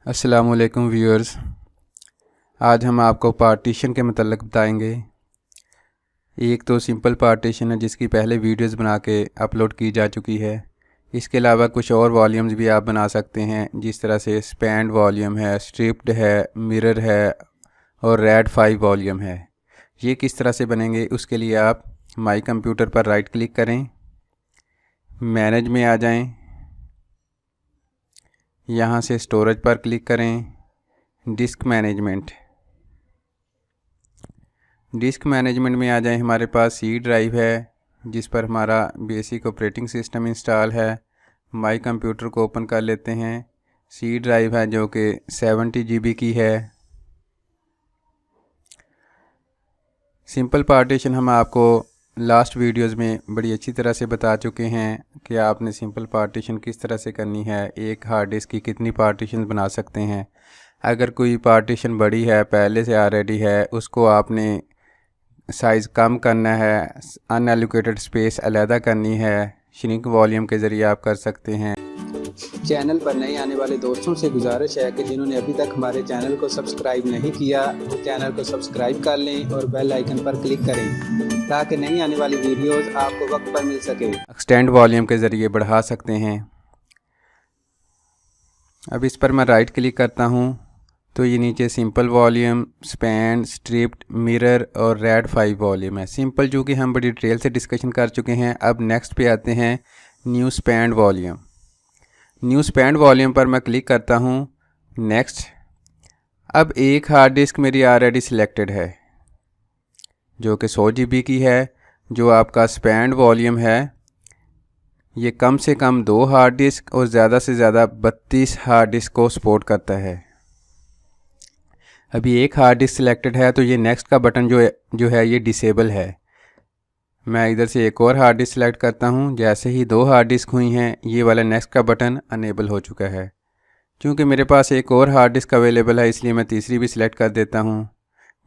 अस्सलामुअलैकुम व्यूअर्स। आज हम आपको पार्टीशन के मतलब बताएंगे। एक तो सिंपल पार्टीशन है जिसकी पहले वीडियोस बना के अपलोड की जा चुकी है। इसके अलावा कुछ और वॉल्यूम्स भी आप बना सकते हैं, जिस तरह से स्पैंड वॉल्यूम है, स्ट्रिप्ड है, मिरर है और रैड 5 वॉल्यूम है। ये किस तरह से बनेंगे, उसके लिए आप माई कंप्यूटर पर राइट क्लिक करें, मैनेज में आ जाएं, यहाँ से स्टोरेज पर क्लिक करें, डिस्क मैनेजमेंट में आ जाए। हमारे पास सी ड्राइव है जिस पर हमारा बेसिक ऑपरेटिंग सिस्टम इंस्टॉल है। माई कंप्यूटर को ओपन कर लेते हैं। सी ड्राइव है जो कि 70 GB की है। सिंपल पार्टीशन हम आपको लास्ट वीडियोस में बड़ी अच्छी तरह से बता चुके हैं कि आपने सिंपल पार्टीशन किस तरह से करनी है, एक हार्ड डिस्क की कितनी पार्टीशन बना सकते हैं। अगर कोई पार्टीशन बड़ी है, पहले से ऑलरेडी है, उसको आपने साइज़ कम करना है, अनएलोकेटेड स्पेस अलहदा करनी है, श्रिंक वॉल्यूम के ज़रिए आप कर सकते हैं। चैनल पर नए आने वाले दोस्तों से गुजारिश है कि जिन्होंने अभी तक हमारे चैनल को सब्सक्राइब नहीं किया वो चैनल को सब्सक्राइब कर लें और बेल आइकन पर क्लिक करें ताकि नई आने वाली वीडियोस आपको वक्त पर मिल सके। एक्सटेंड वॉल्यूम के ज़रिए बढ़ा सकते हैं। अब इस पर मैं राइट क्लिक करता हूँ तो ये नीचे simple volume, span, striped, mirror और रैड 5 वॉल्यूम है। सिंपल जो कि हम बड़ी डिटेल से डिस्कशन कर चुके हैं। अब नेक्स्ट पे आते हैं new spend volume. New spend volume पर मैं क्लिक करता हूँ, नेक्स्ट। अब एक हार्ड डिस्क मेरी ऑलरेडी सिलेक्टेड है जो कि 100 GB की है। जो आपका स्पैंड वॉल्यूम है ये कम से कम 2 हार्ड डिस्क और ज़्यादा से ज़्यादा 32 हार्ड डिस्क को सपोर्ट करता है। अभी एक हार्ड डिस्क सिलेक्टेड है तो ये नेक्स्ट का बटन जो है ये डिसेबल है। मैं इधर से एक और हार्ड डिस्क सिलेक्ट करता हूँ। जैसे ही 2 हार्ड डिस्क हुई हैं ये वाला नेक्स्ट का बटन अनेबल हो चुका है। क्योंकि मेरे पास एक और हार्ड डिस्क अवेलेबल है इसलिए मैं तीसरी भी सिलेक्ट कर देता हूँ।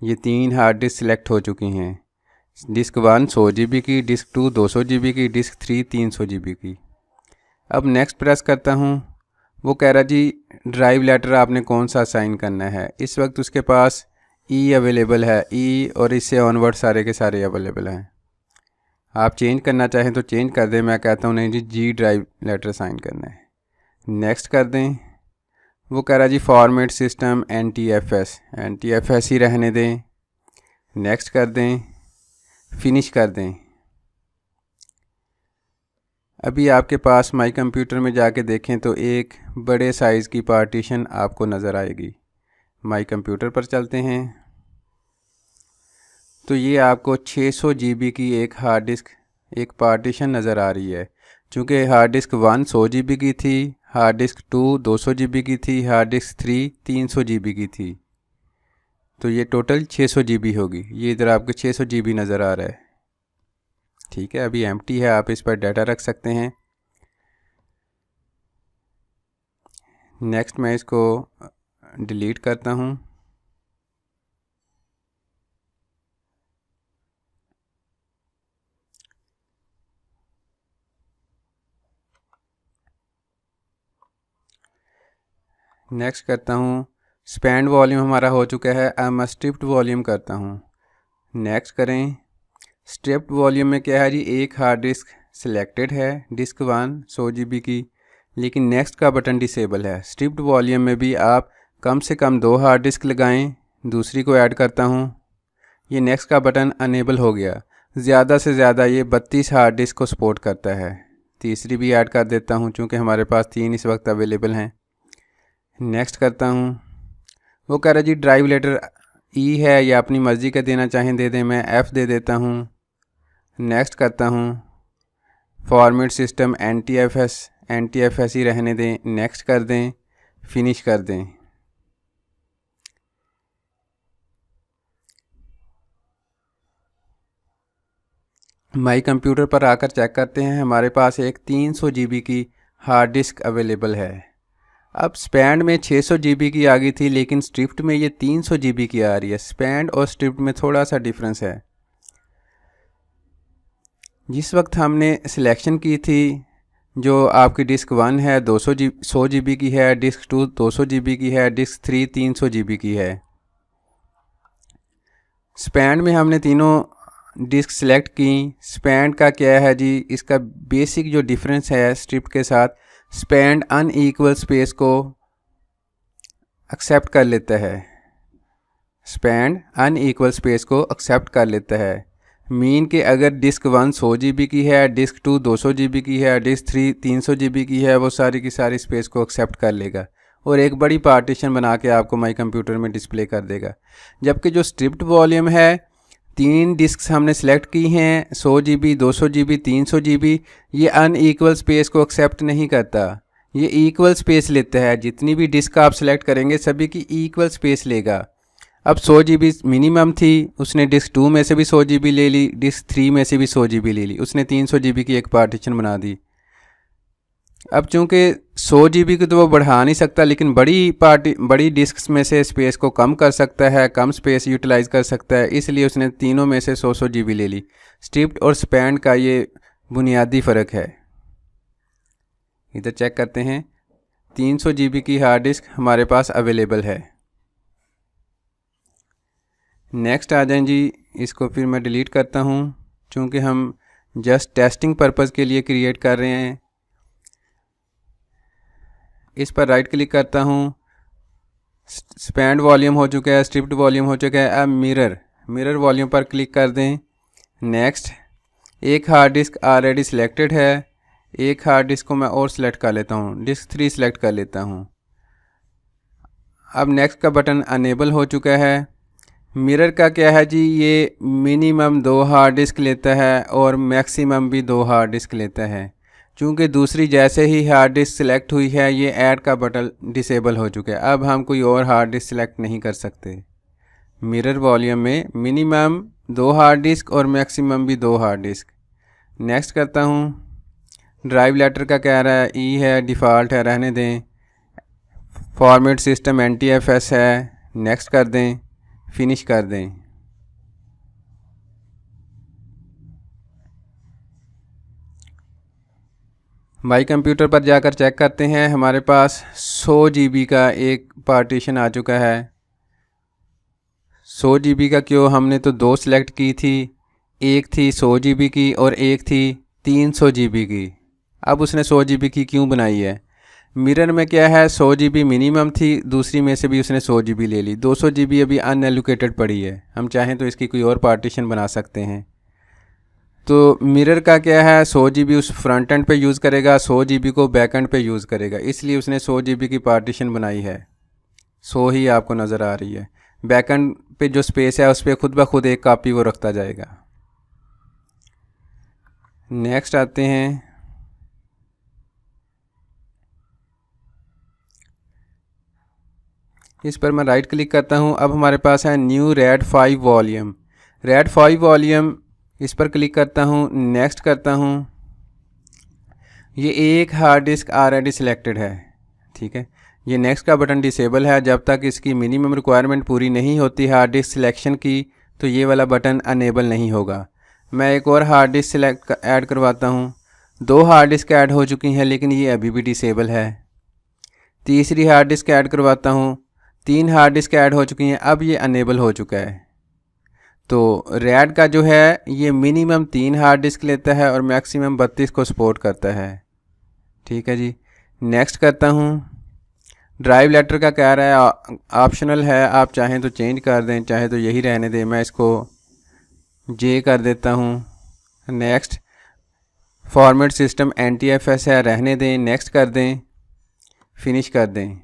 ये 3 हार्ड डिस्क सिलेक्ट हो चुकी हैं। डिस्क 1 100 GB की, डिस्क 2 200 GB की, डिस्क 3 300 GB की। अब नेक्स्ट प्रेस करता हूँ। वो कह रहा जी ड्राइव लेटर आपने कौन सा साइन करना है। इस वक्त उसके पास ई अवेलेबल है, ई और इससे ऑनवर्ड सारे के सारे अवेलेबल हैं। आप चेंज करना चाहें तो चेंज कर दें। मैं कहता हूँ नहीं जी ड्राइव लेटर साइन करना है। नेक्स्ट कर दें। वो कह रहा जी फॉर्मेट सिस्टम NTFS ही रहने दें। नेक्स्ट कर दें, फिनिश कर दें। अभी आपके पास माई कंप्यूटर में जाके देखें तो एक बड़े साइज़ की पार्टीशन आपको नज़र आएगी। माई कंप्यूटर पर चलते हैं तो ये आपको 600 GB की एक हार्ड डिस्क एक पार्टीशन नज़र आ रही है। चूँकि हार्ड डिस्क 1 100 GB की थी, हार्ड डिस्क 2 200 GB की थी, हार्ड डिस्क 3 300 GB की थी, तो ये टोटल 600 GB होगी। ये इधर आपको 600 GB नज़र आ रहा है। ठीक है, अभी एम्प्टी है, आप इस पर डाटा रख सकते हैं। नेक्स्ट मैं इसको डिलीट करता हूँ। नेक्स्ट करता हूँ, स्पैंड वॉल्यूम हमारा हो चुका है। अब मैं स्ट्रिप्ड वॉल्यूम करता हूँ। नेक्स्ट करें। स्ट्रिप्ड वॉल्यूम में क्या है जी, एक हार्ड डिस्क सिलेक्टेड है, डिस्क 1 100 GB की, लेकिन नेक्स्ट का बटन डिसेबल है। स्ट्रिप्ड वॉल्यूम में भी आप कम से कम 2 हार्ड डिस्क लगाएं। दूसरी को ऐड करता हूँ, ये नेक्स्ट का बटन अनेबल हो गया। ज़्यादा से ज़्यादा ये 32 हार्ड डिस्क को सपोर्ट करता है। तीसरी भी ऐड कर देता हूँ चूँकि हमारे पास 3 इस वक्त अवेलेबल हैं। नेक्स्ट करता हूँ। वो कह रहा जी ड्राइव लेटर ई है या अपनी मर्ज़ी का देना चाहें दे दें, मैं F दे देता हूँ। नेक्स्ट करता हूँ। फॉर्मेट सिस्टम NTFS ही रहने दें। नेक्स्ट कर दें, फिनिश कर दें। माई कंप्यूटर पर आकर चेक करते हैं, हमारे पास एक 300 GB की हार्ड डिस्क अवेलेबल है। अब स्पैंड में 600 GB की आ गई थी, लेकिन स्ट्रिप्ड में ये 300 GB की आ रही है। स्पैंड और स्ट्रिप्ड में थोड़ा सा डिफरेंस है। जिस वक्त हमने सिलेक्शन की थी जो आपकी डिस्क 1 है 100 GB की है, डिस्क 2 200 GB की है, डिस्क 3 300 GB की है। स्पैन में हमने तीनों डिस्क सेलेक्ट की। स्पैन का क्या है जी, इसका बेसिक जो डिफरेंस है स्ट्रिप के साथ, स्पैन अनइक्वल स्पेस को एक्सेप्ट कर लेता है। स्पैन अनइक्वल स्पेस को एक्सेप्ट कर लेता है। मीन कि अगर डिस्क 1 100 GB की है, डिस्क 2 200 GB की है, डिस्क 3 300 GB की है, वो सारी की सारी स्पेस को एक्सेप्ट कर लेगा और एक बड़ी पार्टीशन बना के आपको माई कंप्यूटर में डिस्प्ले कर देगा। जबकि जो स्ट्रिप्ड वॉल्यूम है, 3 डिस्क हमने सेलेक्ट की हैं, 100 GB 200 GB 300 GB, ये अनइक्वल स्पेस को एक्सेप्ट नहीं करता, ये इक्वल स्पेस लेता है। जितनी भी डिस्क आप सेलेक्ट करेंगे सभी की इक्वल स्पेस लेगा। अब 100 GB मिनिमम थी, उसने डिस्क 2 में से भी 100 GB ले ली, डिस्क 3 में से भी 100 GB ले ली, उसने 300 GB की एक पार्टीशन बना दी। अब चूंकि 100 GB की तो वो बढ़ा नहीं सकता, लेकिन बड़ी डिस्क में से स्पेस को कम कर सकता है, कम स्पेस यूटिलाइज कर सकता है, इसलिए उसने तीनों में से 100 GB ले ली। स्ट्रिप्ड और स्पैन का ये बुनियादी फ़र्क है। इधर चेक करते हैं, 300 GB की हार्ड डिस्क हमारे पास अवेलेबल है। नेक्स्ट आ जाएं जी, इसको फिर मैं डिलीट करता हूँ चूँकि हम जस्ट टेस्टिंग पर्पज़ के लिए क्रिएट कर रहे हैं। इस पर राइट क्लिक करता हूँ, स्पैन वॉल्यूम हो चुका है, स्ट्रिप्ड वॉल्यूम हो चुका है। अब मिरर वॉल्यूम पर क्लिक कर दें। नेक्स्ट, एक हार्ड डिस्क ऑलरेडी सिलेक्टेड है, एक हार्ड डिस्क को मैं और सिलेक्ट कर लेता हूँ, डिस्क 3 सिलेक्ट कर लेता हूँ। अब नेक्स्ट का बटन अनेबल हो चुका है। मिरर का क्या है जी, ये मिनिमम 2 हार्ड डिस्क लेता है और मैक्सिमम भी 2 हार्ड डिस्क लेता है। चूँकि दूसरी जैसे ही हार्ड डिस्क सिलेक्ट हुई है, ये ऐड का बटन डिसेबल हो चुका है। अब हम कोई और हार्ड डिस्क सिलेक्ट नहीं कर सकते। मिरर वॉल्यूम में मिनिमम 2 हार्ड डिस्क और मैक्सिमम भी 2 हार्ड डिस्क। नेक्स्ट करता हूँ। ड्राइव लेटर का कह रहा है ई है, डिफ़ॉल्ट है, रहने दें। फॉर्मेट सिस्टम NTFS है, नेक्स्ट कर दें, फिनिश कर दें। माई कंप्यूटर पर जाकर चेक करते हैं, हमारे पास 100 GB का एक पार्टीशन आ चुका है। 100 GB का क्यों, हमने तो 2 सिलेक्ट की थी, एक थी 100 GB की और एक थी 300 GB की। अब उसने 100 GB की क्यों बनाई है? मिरर में क्या है, 100 GB मिनिमम थी, दूसरी में से भी उसने 100 GB ले ली, 200 GB अभी अनएलोकेटेड पड़ी है। हम चाहें तो इसकी कोई और पार्टीशन बना सकते हैं। तो मिरर का क्या है, 100 GB उस फ्रंट एंड पे यूज़ करेगा, 100 GB को बैक एंड पे यूज़ करेगा, इसलिए उसने 100 GB की पार्टीशन बनाई है। 100 ही आपको नज़र आ रही है। बैक एंड पे जो स्पेस है उस पर खुद ब खुद एक कॉपी वो रखता जाएगा। नेक्स्ट आते हैं। इस पर मैं राइट क्लिक करता हूं। अब हमारे पास है new RAID 5 volume. RAID 5 volume, इस पर क्लिक करता हूं, नेक्स्ट करता हूं। ये एक हार्ड डिस्क ऑलरेडी सिलेक्टेड है, ठीक है। ये नेक्स्ट का बटन डिसेबल है। जब तक इसकी मिनिमम रिक्वायरमेंट पूरी नहीं होती हार्ड डिस्क सिलेक्शन की, तो ये वाला बटन अनेबल नहीं होगा। मैं एक और हार्ड डिस्क सिलेक्ट ऐड करवाता हूँ। 2 हार्ड डिस्क ऐड हो चुकी हैं, लेकिन ये अभी भी डिसेबल है। तीसरी हार्ड डिस्क ऐड करवाता हूँ। 3 हार्ड डिस्क ऐड हो चुकी हैं, अब ये अनेबल हो चुका है। तो RAID का जो है ये मिनिमम 3 हार्ड डिस्क लेता है और मैक्सिमम 32 को सपोर्ट करता है, ठीक है जी। नेक्स्ट करता हूँ। ड्राइव लेटर का कह रहा है ऑप्शनल है, आप चाहें तो चेंज कर दें, चाहे तो यही रहने दें। मैं इसको J कर देता हूँ। नेक्स्ट, फॉर्मेट सिस्टम NTFS है, रहने दें, नेक्स्ट कर दें, फिनिश कर दें।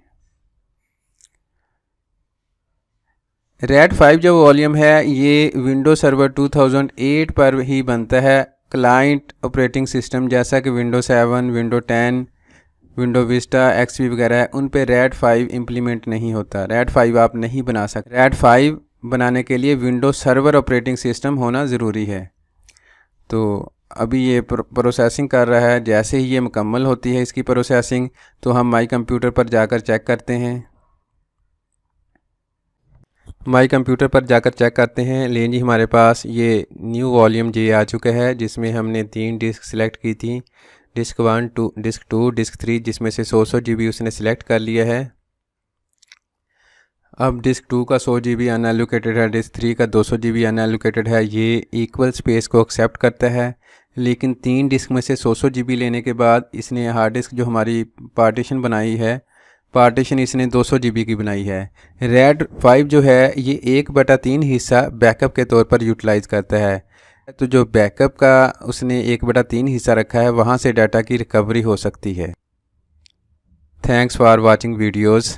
RAID 5 जो वॉल्यूम है ये विंडो सर्वर 2008 पर ही बनता है। क्लाइंट ऑपरेटिंग सिस्टम जैसा कि window 7, window 10, window Vista, XP वगैरह है, उन पे RAID 5 इम्प्लीमेंट नहीं होता। RAID 5 आप नहीं बना सकते। RAID 5 बनाने के लिए विंडो सर्वर ऑपरेटिंग सिस्टम होना ज़रूरी है। तो अभी ये प्रोसेसिंग कर रहा है। जैसे ही ये मुकम्मल होती है इसकी प्रोसेसिंग, तो हम माई कंप्यूटर पर जाकर चेक करते हैं। माई कंप्यूटर पर जाकर चेक करते हैं। लें जी, हमारे पास ये न्यू वॉल्यूम J आ चुका है, जिसमें हमने 3 डिस्क सिलेक्ट की थी। डिस्क 1 डिस्क 2 डिस्क 3 जिसमें से 100 GB उसने सिलेक्ट कर लिया है। अब डिस्क 2 का 100 GB अनएलोकेटेड है, डिस्क 3 का 200 GB अनएलोकेटेड है। ये इक्वल स्पेस को एक्सेप्ट करता है, लेकिन 3 डिस्क में से 100 GB लेने के बाद इसने हार्ड डिस्क जो हमारी पार्टीशन बनाई है, पार्टीशन इसने 200 GB की बनाई है। रेड 5 जो है ये 1/3 हिस्सा बैकअप के तौर पर यूटिलाइज़ करता है। तो जो बैकअप का उसने 1/3 हिस्सा रखा है, वहाँ से डाटा की रिकवरी हो सकती है। Thanks for watching videos.